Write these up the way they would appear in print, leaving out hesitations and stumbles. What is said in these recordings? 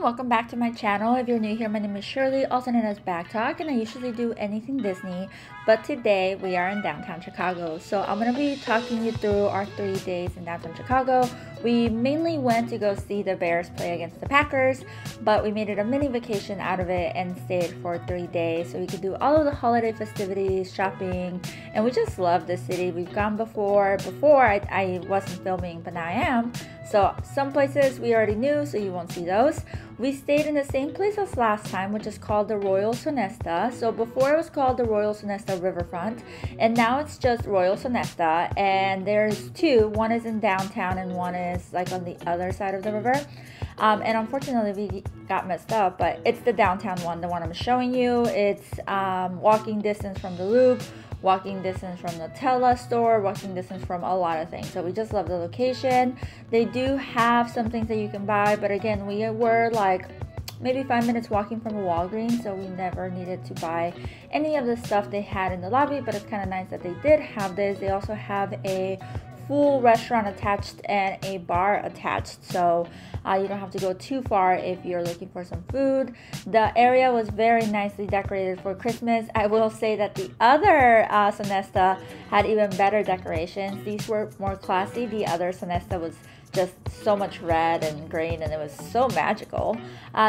welcome back to my channel. If you're new here, my name is Shirley, also known as Backttalk, and I usually do anything Disney, but today we are in downtown Chicago. So I'm going to be talking you through our 3 days in downtown Chicago. We mainly went to go see the Bears play against the Packers, but we made it a mini vacation out of it and stayed for 3 days so we could do all of the holiday festivities, shopping, and we just love the city. We've gone before I wasn't filming, but now I am. So some places we already knew, so you won't see those. We stayed in the same place as last time, which is called the Royal Sonesta. So before it was called the Royal Sonesta Riverfront, and now it's just Royal Sonesta, and there's two. One is in downtown and one is like on the other side of the river. And unfortunately we got messed up, but it's the downtown one, the one I'm showing you. It's walking distance from the Loop, walking distance from the Tella store, walking distance from a lot of things. So we just love the location. They do have some things that you can buy, but again, we were like maybe 5 minutes walking from a Walgreens, so we never needed to buy any of the stuff they had in the lobby, but it's kind of nice that they did have this. They also have a full restaurant attached and a bar attached, so you don't have to go too far if you're looking for some food. The area was very nicely decorated for Christmas. I will say that the other Sonesta had even better decorations. These were more classy. The other Sonesta was just so much red and green, and it was so magical.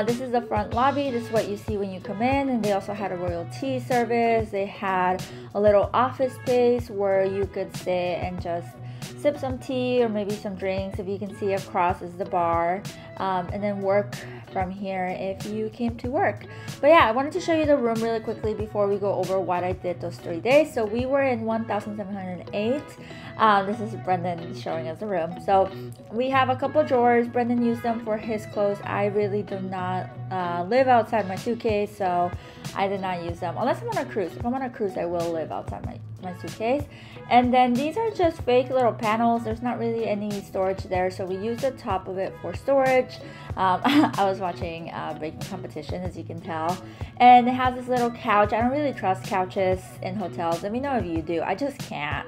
This is the front lobby. This is what you see when you come in, and they also had a royal tea service. They had a little office space where you could sit and just sip some tea or maybe some drinks. If you can see across is the bar, and then work from here if you came to work. But yeah, I wanted to show you the room really quickly before we go over what I did those 3 days. So we were in 1708. This is Brendan showing us the room. So we have a couple drawers. Brendan used them for his clothes. I really do not live outside my suitcase, so I did not use them unless I'm on a cruise. If I'm on a cruise, I will live outside my suitcase. And then these are just fake little panels. There's not really any storage there, so we use the top of it for storage. I was watching a baking competition, as you can tell, and it has this little couch. I don't really trust couches in hotels. Let me know if you do. I just can't.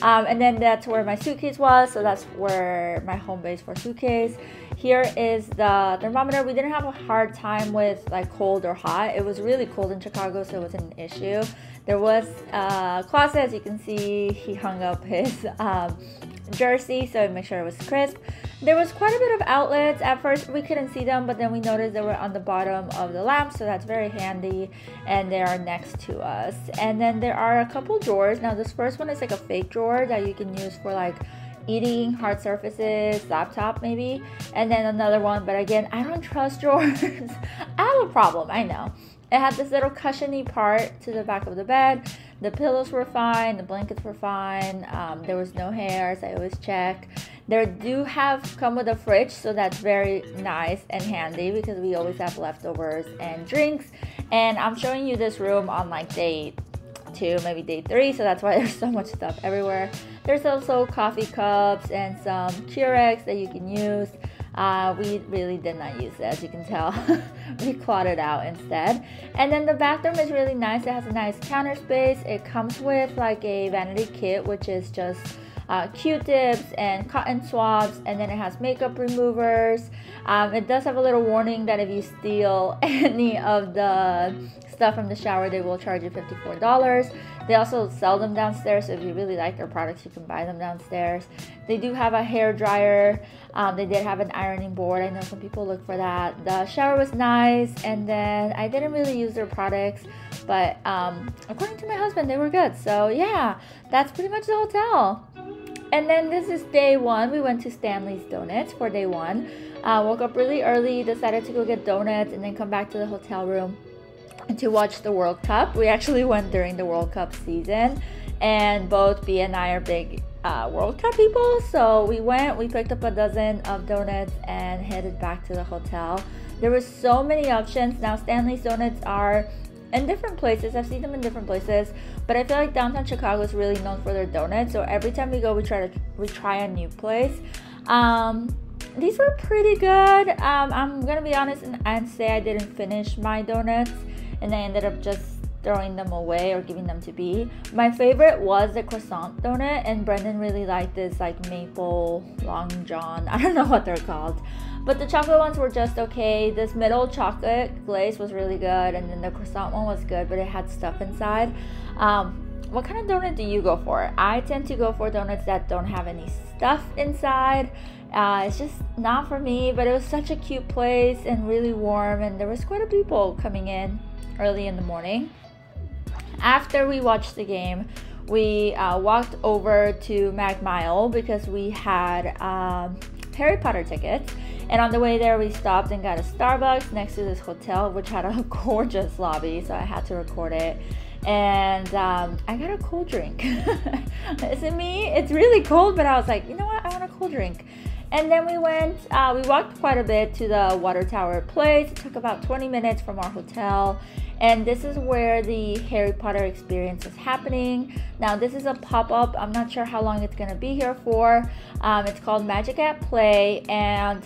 And then that's where my suitcase was, so that's where my home base for suitcase. Here is the thermometer. We didn't have a hard time with like cold or hot. It was really cold in Chicago, so it wasn't an issue. There was a closet, as you can see. He hung up his jersey, so make sure it was crisp. There was quite a bit of outlets. At first we couldn't see them, but then we noticed they were on the bottom of the lamp, so that's very handy, and they are next to us. And then there are a couple drawers. Now this first one is like a fake drawer that you can use for like eating, hard surfaces, laptop maybe, and then another one, but again, I don't trust drawers. I have a problem, I know. It had this little cushiony part to the back of the bed. The pillows were fine, the blankets were fine, there was no hairs. I always check. They do come with a fridge, so that's very nice and handy because we always have leftovers and drinks. And I'm showing you this room on like day 2, maybe day 3, so that's why there's so much stuff everywhere. There's also coffee cups and some Keurig that you can use. We really did not use it, as you can tell. We clawed it out instead. And then the bathroom is really nice. It has a nice counter space. It comes with like a vanity kit, which is just Q-tips and cotton swabs, and then it has makeup removers. It does have a little warning that if you steal any of the stuff from the shower, they will charge you $54. They also sell them downstairs, so if you really like their products, you can buy them downstairs. They do have a hair dryer. They did have an ironing board. I know some people look for that. The shower was nice, and then I didn't really use their products, but according to my husband, they were good. So yeah, that's pretty much the hotel. And then this is day 1. We went to Stanley's Donuts for day 1. Woke up really early, decided to go get donuts, and then come back to the hotel room to watch the World Cup. We actually went during the World Cup season, and both B and I are big World Cup people, so we picked up a dozen of donuts and headed back to the hotel. There were so many options. Now Stanley's Donuts are in different places. I've seen them in different places, but I feel like downtown Chicago is really known for their donuts, so every time we go we try a new place. These were pretty good. I'm gonna be honest and say I didn't finish my donuts, and I ended up just throwing them away or giving them to B. My favorite was the croissant donut, and Brendan really liked this like maple long john. I don't know what they're called. but the chocolate ones were just okay. This middle chocolate glaze was really good, and then the croissant one was good, but it had stuff inside. What kind of donut do you go for? I tend to go for donuts that don't have any stuff inside. It's just not for me, but it was such a cute place and really warm, and there was quite a few people coming in early in the morning. After we watched the game, we walked over to Mag Mile because we had Harry Potter tickets, and on the way there we stopped and got a Starbucks next to this hotel, which had a gorgeous lobby, so I had to record it. And I got a cold drink. Is it me? It's really cold, but I was like, you know what, I want a cold drink. And then we walked quite a bit to the water tower place. It took about 20 minutes from our hotel, and this is where the Harry Potter experience is happening. Now this is a pop-up. I'm not sure how long it's gonna be here for. It's called Magic at Play, and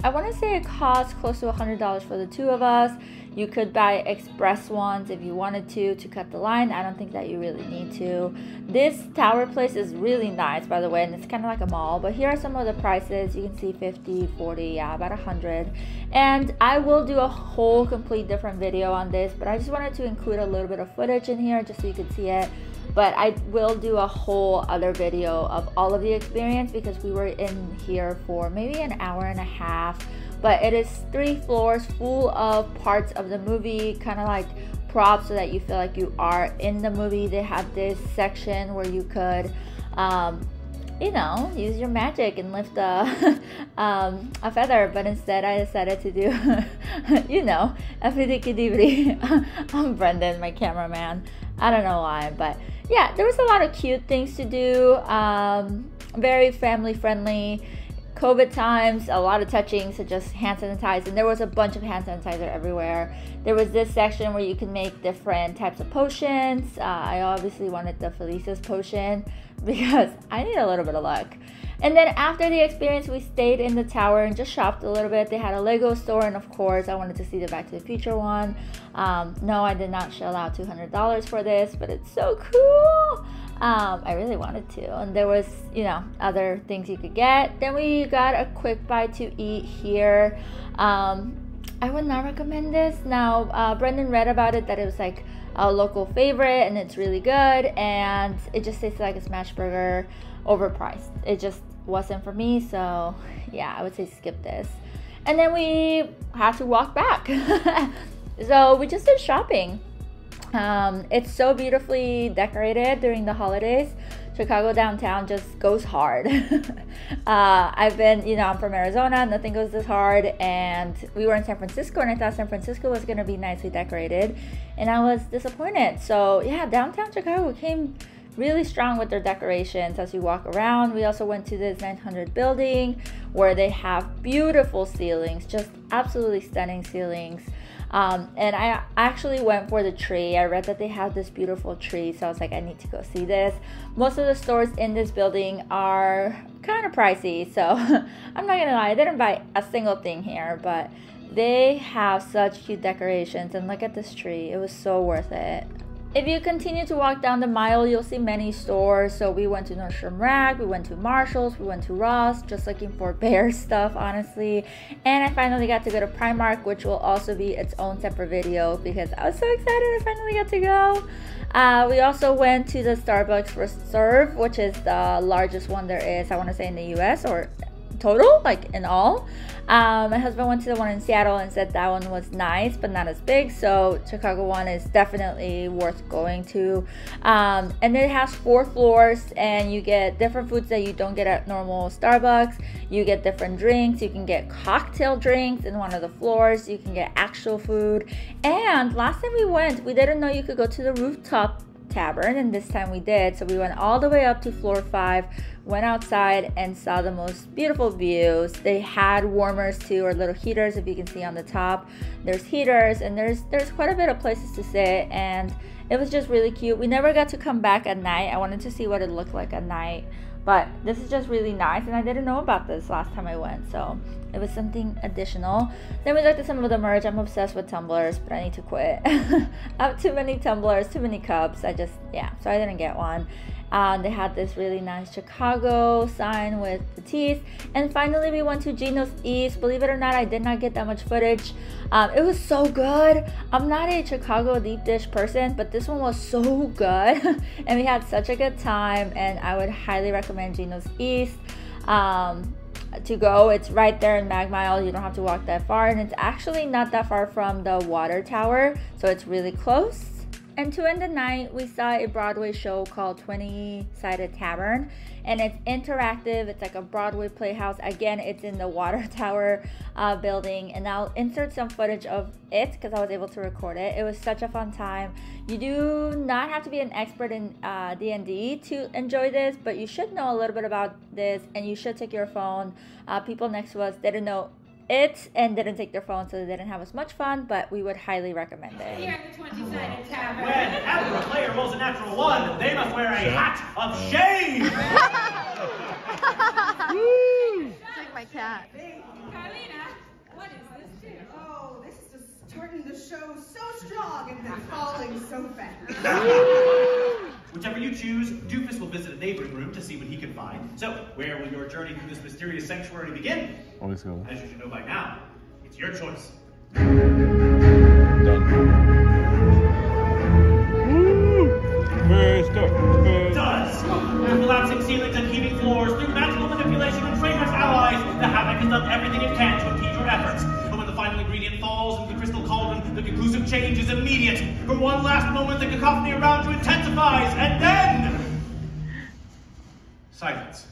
I want to say it costs close to $100 for the two of us. You could buy express ones if you wanted to cut the line. I don't think that you really need to. This tower place is really nice, by the way, and it's kind of like a mall, but here are some of the prices. You can see 50, 40, yeah, about 100. And I will do a whole complete different video on this, but I just wanted to include a little bit of footage in here just so you could see it. But I will do a whole other video of all of the experience because we were in here for maybe an hour and a half. But it is 3 floors full of parts of the movie, kind of like props so that you feel like you are in the movie. They have this section where you could, you know, use your magic and lift a feather, but instead I decided to do, you know, a fidikidibri. I'm Brendan, my cameraman. I don't know why, but yeah, there was a lot of cute things to do. Very family friendly. COVID times, a lot of touching, so just hand sanitize, and there was a bunch of hand sanitizer everywhere. There was this section where you can make different types of potions. I obviously wanted the Felice's potion because I need a little bit of luck. And then after the experience, we stayed in the tower and just shopped a little bit. They had a Lego store, and of course I wanted to see the Back to the Future one. No, I did not shell out $200 for this, but it's so cool. I really wanted to, and there was, you know, other things you could get. Then we got a quick bite to eat here. I would not recommend this. Now Brendan read about it that it was like a local favorite and it's really good, and it just tastes like a smash burger, overpriced. It just wasn't for me, so yeah, I would say skip this. And then we had to walk back. So we just did shopping. It's so beautifully decorated during the holidays. Chicago downtown just goes hard. I've been, you know, I'm from Arizona, nothing goes this hard, and we were in San Francisco, and I thought San Francisco was going to be nicely decorated, and I was disappointed. So yeah, downtown Chicago came really strong with their decorations as you walk around. We also went to this 900 building where they have beautiful ceilings, just absolutely stunning ceilings. And I actually went for the tree. I read that they have this beautiful tree, so I was like, I need to go see this. Most of the stores in this building are kind of pricey, so I'm not gonna lie, I didn't buy a single thing here, but they have such cute decorations, and look at this tree. It was so worth it. If you continue to walk down the mile, you'll see many stores. So we went to Nordstrom Rack, we went to Marshall's, we went to Ross, just looking for bear stuff, honestly. And I finally got to go to Primark, which will also be its own separate video because I was so excited I finally got to go. We also went to the Starbucks Reserve, which is the largest one there is, I want to say, in the US, or total, like in all. My husband went to the one in Seattle and said that one was nice but not as big, so Chicago one is definitely worth going to. And it has 4 floors, and you get different foods that you don't get at normal Starbucks. You get different drinks. You can get cocktail drinks in one of the floors. You can get actual food. And last time we went, we didn't know you could go to the rooftop tavern, and this time we did. So we went all the way up to floor 5, went outside and saw the most beautiful views. They had warmers too, or little heaters, if you can see on the top. There's heaters, and there's quite a bit of places to sit, and it was just really cute. We never got to come back at night. I wanted to see what it looked like at night, but this is just really nice, and I didn't know about this last time I went, so it was something additional. Then we looked at some of the merch. I'm obsessed with tumblers, but I need to quit. I have too many tumblers, too many cups. So I didn't get one. They had this really nice Chicago sign with the teeth. And finally, we went to Gino's East. Believe it or not, I did not get that much footage. It was so good. I'm not a Chicago deep dish person, but this one was so good. And we had such a good time, and I would highly recommend Gino's East to go. It's right there in Mag Mile. You don't have to walk that far, and it's actually not that far from the water tower, so it's really close. And to end the night, we saw a Broadway show called 20-Sided Tavern, and it's interactive. It's like a Broadway playhouse. Again, it's in the water tower building, and I'll insert some footage of it because I was able to record it. It was such a fun time. You do not have to be an expert in D&D to enjoy this, but you should know a little bit about this, and you should take your phone. People next to us didn't know it and didn't take their phone, so they didn't have as much fun, but we would highly recommend it. Here at the 20-Sided Tavern. Whenever a player rolls a natural 1, they must wear a hat of shame! It's like my cat. Carlina, what is this too? Oh, this is just starting the show so strong and then falling so fast. Whichever you choose, Doofus will visit a neighboring room to see what he can find. So, where will your journey through this mysterious sanctuary begin? Always go. As you should know by now, it's your choice. First up. Does! Through collapsing ceilings and heaving floors, through magical manipulation and traitorous allies, the Havoc has done everything it can to impede your efforts. But when the final ingredient falls into the crystal cauldron, the conclusive change is immediate. For one last moment, the cacophony around you intensifies, and then... silence.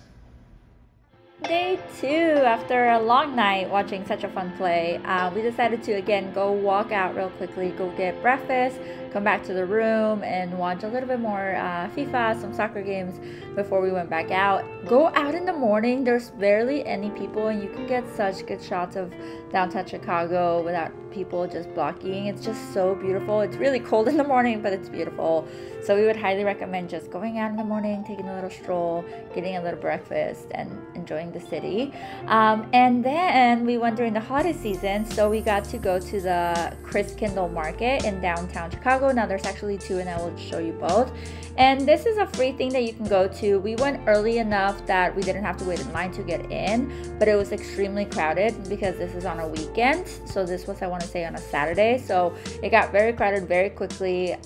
Day 2, after a long night watching such a fun play, we decided to again go walk out real quickly, go get breakfast, come back to the room and watch a little bit more FIFA, some soccer games before we went back out. Go out in the morning, there's barely any people, and you can get such good shots of downtown Chicago without people just blocking. It's just so beautiful. It's really cold in the morning, but it's beautiful. So we would highly recommend just going out in the morning, taking a little stroll, getting a little breakfast, and enjoying the city. And then we went during the holiday season, so we got to go to the Christkindl Market in downtown Chicago. Now there's actually 2, and I will show you both. And this is a free thing that you can go to. We went early enough that we didn't have to wait in line to get in, but it was extremely crowded because this is on a weekend. So this was, I want to say, on a Saturday. So it got very crowded very quickly.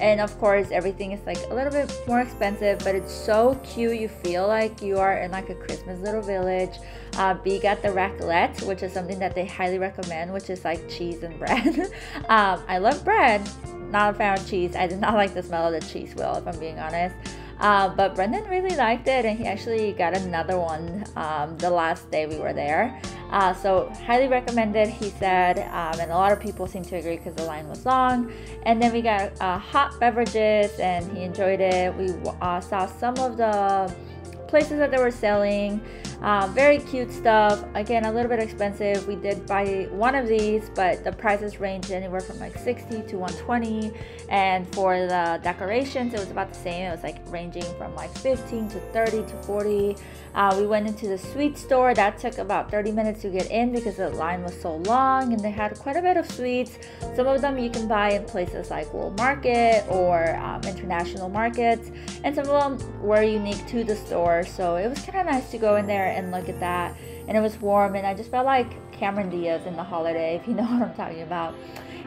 And of course, everything is like a little bit more expensive, but it's so cute. You feel like you are in like a Christmas little village. B got the raclette, which is something that they highly recommend, which is like cheese and bread. I love bread. Not a fan of cheese. I did not like the smell of the cheese wheel, if I'm being honest. But Brendan really liked it, and he actually got another one the last day we were there. So highly recommended, he said, and a lot of people seem to agree because the line was long. And then we got hot beverages, and he enjoyed it. We saw some of the places that they were selling. Very cute stuff. Again, a little bit expensive. We did buy one of these, but the prices ranged anywhere from like 60 to 120. And for the decorations, it was about the same. It was like ranging from like 15 to 30 to 40. We went into the sweet store. That took about 30 minutes to get in because the line was so long, and they had quite a bit of sweets. Some of them you can buy in places like World Market or international markets, and some of them were unique to the store. So it was kind of nice to go in there and look at that. And it was warm, and I just felt like Cameron Diaz in The Holiday, if you know what I'm talking about.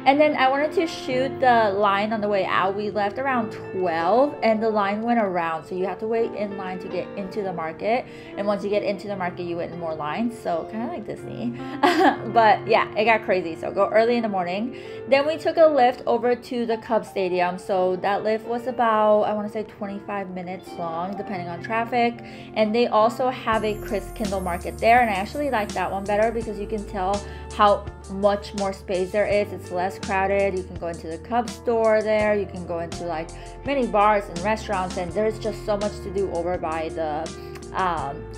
And then I wanted to shoot the line on the way out. We left around 12, and the line went around, so you have to wait in line to get into the market. And once you get into the market, you wait in more lines, so kind of like Disney. But yeah, it got crazy, so go early in the morning. Then we took a lift over to the Cubs Stadium. So that lift was about, I want to say 25 minutes long, depending on traffic. And they also have a Christkindl Market there, and I actually like that one better because you can tell how much more space there is. It's less crowded. You can go into the Cubs store there. You can go into like many bars and restaurants, and there's just so much to do over by the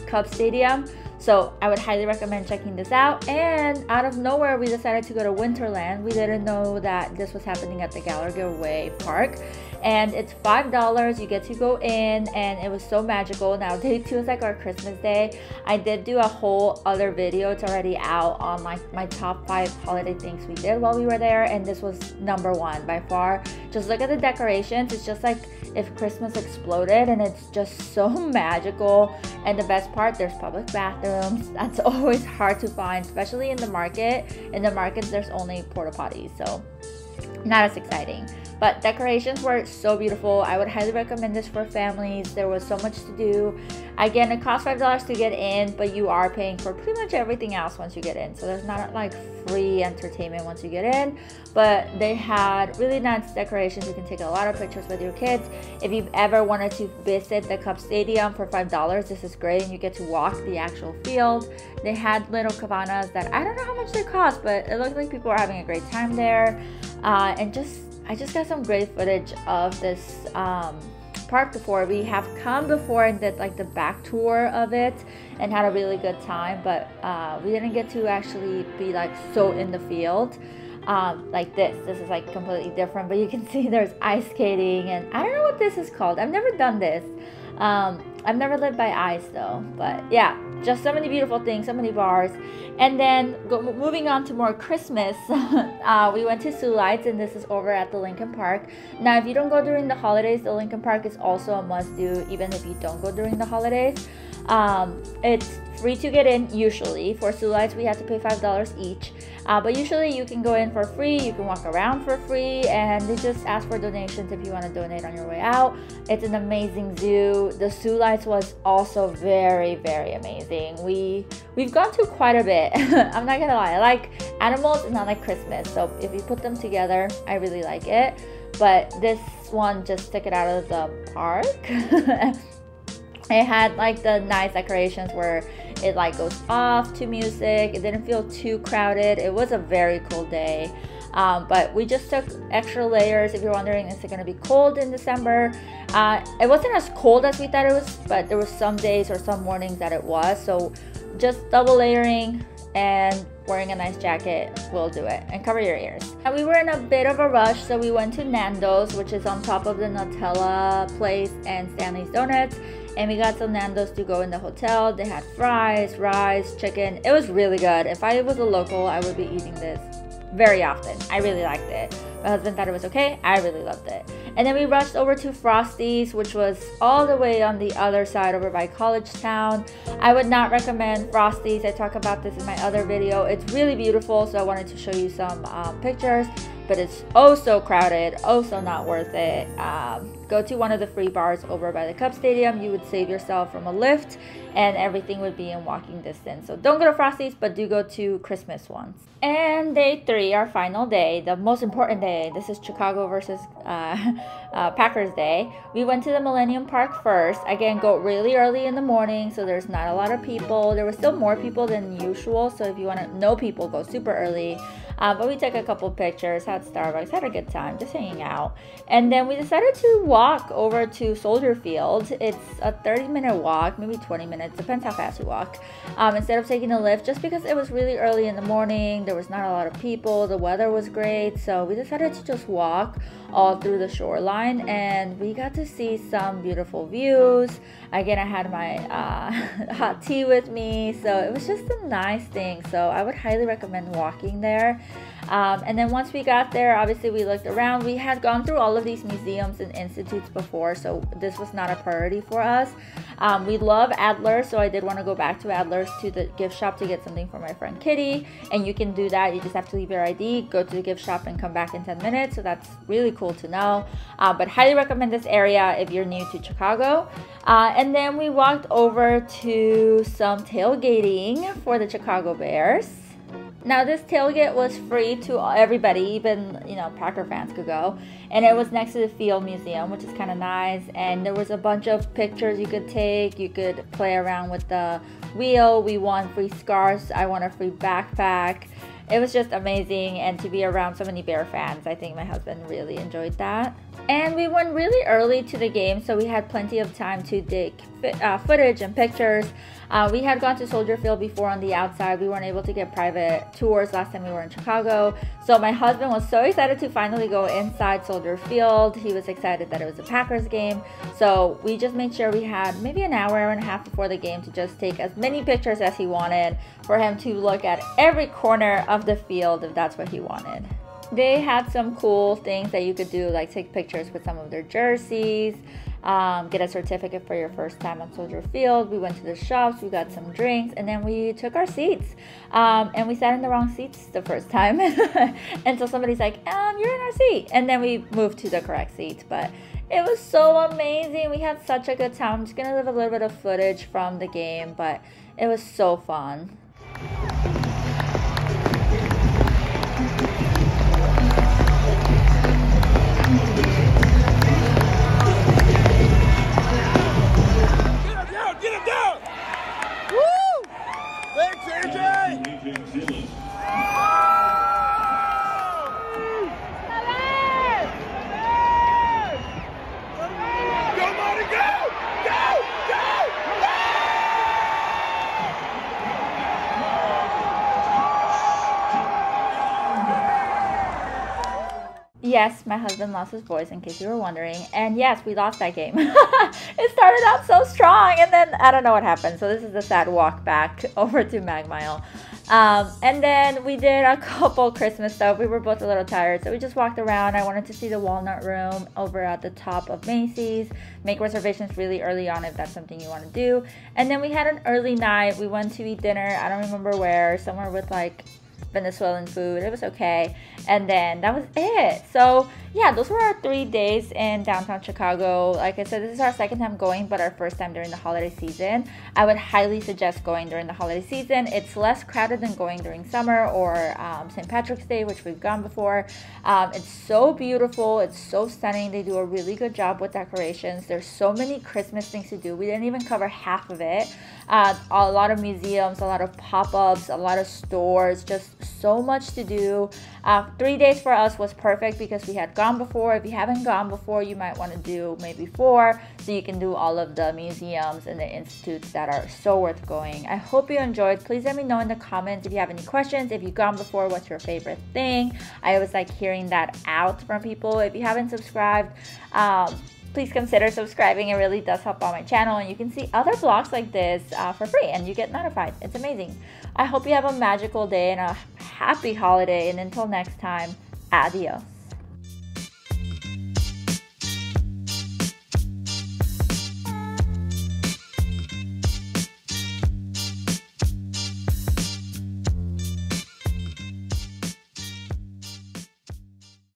Cubs Stadium. So I would highly recommend checking this out. And out of nowhere, we decided to go to Winterland. We didn't know that this was happening at the Gallagher Way Park. And it's $5. You get to go in, and it was so magical. Now day 2 is like our Christmas day. I did do a whole other video. It's already out on my top 5 holiday things we did while we were there, and this was number 1 by far. Just look at the decorations. It's just like if Christmas exploded, and it's just so magical. And the best part, there's public bathrooms. That's always hard to find, especially in the market. In the markets, there's only porta potties, so not as exciting. But decorations were so beautiful. I would highly recommend this for families. There was so much to do. Again, it costs $5 to get in, but you are paying for pretty much everything else once you get in. So there's not like free entertainment once you get in, but they had really nice decorations. You can take a lot of pictures with your kids. If you've ever wanted to visit the Cub Stadium for $5, this is great, and you get to walk the actual field. They had little cabanas that I don't know how much they cost, but it looked like people were having a great time there. And I just got some great footage of this park before. We have come before and did like the back tour of it and had a really good time, but we didn't get to actually be like so in the field like this. This is like completely different, but you can see there's ice skating, and I don't know what this is called. I've never done this. I've never lived by ice though, but yeah, just so many beautiful things, so many bars. And then moving on to more Christmas, we went to Sioux Lights, and this is over at the Lincoln Park. Now, if you don't go during the holidays, the Lincoln Park is also a must-do, even if you don't go during the holidays. It's free to get in usually. For Sioux Lights, we had to pay $5 each. But usually you can go in for free, you can walk around for free, and they just ask for donations if you want to donate on your way out. It's an amazing zoo. The Sioux Lights was also very, very amazing. We've gone to quite a bit. I'm not gonna lie, I like animals and I like Christmas, so if you put them together, I really like it. But this one just took it out of the park. It had like the nice decorations where it like goes off to music. It didn't feel too crowded. It was a very cool day. But we just took extra layers. If you're wondering, is it going to be cold in December? It wasn't as cold as we thought it was, but there were some days or some mornings that it was. So just double layering and wearing a nice jacket will do it, and cover your ears. And we were in a bit of a rush, so we went to Nando's, which is on top of the Nutella place and Stanley's Donuts. And we got some Nando's to go in the hotel. They had fries, rice, chicken. It was really good. If I was a local, I would be eating this very often. I really liked it. My husband thought it was okay. I really loved it. And then we rushed over to Frosty's, which was all the way on the other side over by College Town. I would not recommend Frosty's. I talk about this in my other video. It's really beautiful, so I wanted to show you some pictures. But it's oh so crowded, oh so not worth it. Go to one of the free bars over by the Cub Stadium. You would save yourself from a lift, and everything would be in walking distance. So don't go to Frosty's, but do go to Christmas ones. And day 3, our final day, the most important day. This is Chicago versus Packers Day. We went to the Millennium Park first. Again, go really early in the morning, so there's not a lot of people. There were still more people than usual, so if you want to know people, go super early. But we took a couple pictures, had Starbucks, had a good time, just hanging out. And then we decided to walk over to Soldier Field. It's a 30-minute walk, maybe 20 minutes, depends how fast you walk. Instead of taking a lift, just because it was really early in the morning, there was not a lot of people, the weather was great, so we decided to just walk all through the shoreline, and we got to see some beautiful views. Again, I had my hot tea with me, so it was just a nice thing. So I would highly recommend walking there. And then once we got there, obviously we looked around. We had gone through all of these museums and institutes before, so this was not a priority for us. We love Adler, so I did want to go back to Adler's to the gift shop to get something for my friend Kitty, and you can do that. You just have to leave your ID, go to the gift shop, and come back in 10 minutes, so that's really cool to know. But highly recommend this area if you're new to Chicago. And then we walked over to some tailgating for the Chicago Bears. Now this tailgate was free to everybody, even, you know, Packer fans could go. And it was next to the Field Museum, which is kind of nice. And there was a bunch of pictures you could take. You could play around with the wheel. We won free scarves. I won a free backpack. It was just amazing, and to be around so many Bear fans, I think my husband really enjoyed that. And we went really early to the game, so we had plenty of time to take footage and pictures. We had gone to Soldier Field before on the outside. We weren't able to get private tours last time we were in Chicago. So my husband was so excited to finally go inside Soldier Field. He was excited that it was a Packers game. So we just made sure we had maybe an hour and a half before the game to just take as many pictures as he wanted, for him to look at every corner of the field if that's what he wanted. They had some cool things that you could do, like take pictures with some of their jerseys, get a certificate for your first time on Soldier Field. We went to the shops, we got some drinks, and then we took our seats. And we sat in the wrong seats the first time. And so somebody's like, you're in our seat. And then we moved to the correct seats. But it was so amazing. We had such a good time. I'm just going to leave a little bit of footage from the game, but it was so fun. Yes, my husband lost his voice, in case you were wondering. And yes, we lost that game. It started out so strong, and then I don't know what happened. So this is the sad walk back over to Magmile. And then we did a couple Christmas stuff. We were both a little tired, so we just walked around. I wanted to see the Walnut Room over at the top of Macy's. Make reservations really early on if that's something you want to do. And then we had an early night. We went to eat dinner. I don't remember where. Somewhere with like Venezuelan food. It was okay. And then that was it. So yeah, those were our 3 days in downtown Chicago. Like I said, this is our second time going, but our first time during the holiday season. I would highly suggest going during the holiday season. It's less crowded than going during summer or St. Patrick's Day, which we've gone before. It's so beautiful. It's so stunning. They do a really good job with decorations. There's so many Christmas things to do. We didn't even cover half of it. A lot of museums, a lot of pop-ups, a lot of stores, just so much to do. 3 days for us was perfect because we had gone before. If you haven't gone before, you might want to do maybe 4, so you can do all of the museums and the institutes that are so worth going. I hope you enjoyed. Please let me know in the comments if you have any questions. If you've gone before, what's your favorite thing? I always like hearing that out from people. If you haven't subscribed, please consider subscribing. It really does help out my channel, and you can see other vlogs like this for free, and you get notified. It's amazing. I hope you have a magical day and a happy holiday, and until next time, adios.